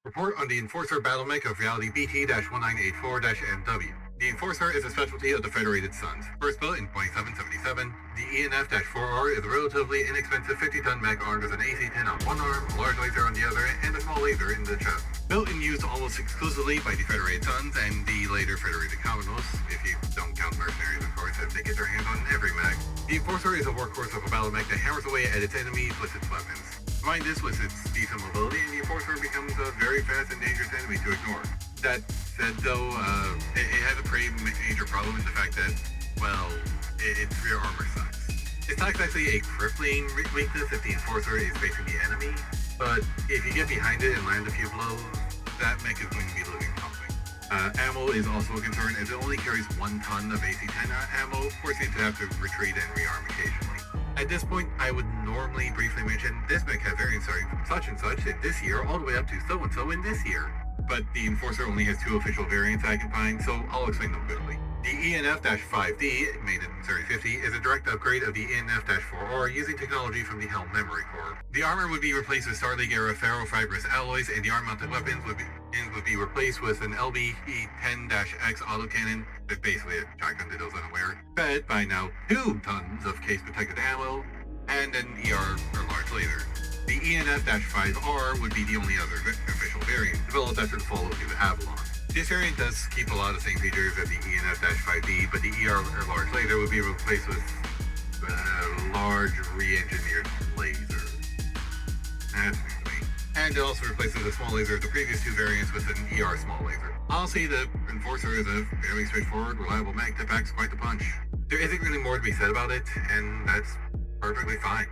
Report on the Enforcer Battlemech of Reality BT-1984-MW. The Enforcer is a specialty of the Federated Suns. First built in 2777, the ENF-4R is a relatively inexpensive 50-ton mech armed with an AC-10 on one arm, a large laser on the other, and a small laser in the chest. Built and used almost exclusively by the Federated Suns and the later Federated Commonwealths, if you don't count mercenaries, of course, as they get their hands on every mech. The Enforcer is a workhorse of a battlemech that hammers away at its enemies with its weapons. Combine this with its decent mobility, and the Enforcer becomes a very fast and dangerous enemy to ignore. That said, though, it has a pretty major problem in the fact that, well, its rear armor sucks. It's not exactly a crippling weakness if the Enforcer is facing the enemy, but if you get behind it and land a few blows, that mech is going to be losing something. Ammo is also a concern, as it only carries 1 ton of AC-10 ammo, forcing it to have to retreat and rearm occasionally. At this point, I would normally briefly mention this mech has variants starting from such and such in this year all the way up to so and so in this year. But the Enforcer only has 2 official variants I can find, so I'll explain them quickly. The ENF-5D, made in 3050, is a direct upgrade of the ENF-4R using technology from the Helm Memory Core. The armor would be replaced with Starleague-era ferrofibrous alloys, and the arm-mounted weapons would be replaced with an LBE-10-X autocannon, that's basically a shotgun to those unaware, fed by now 2 tons of case-protected ammo, and an ER or large laser. The ENF-5R would be the only other official variant, developed after the fall of New Avalon. This variant does keep a lot of the same features as the ENF-5D, but the ER or large laser would be replaced with a large re-engineered laser. That's new to me. And it also replaces the small laser of the previous 2 variants with an ER small laser. Honestly, the Enforcer is a fairly straightforward, reliable mech that packs quite the punch. There isn't really more to be said about it, and that's perfectly fine.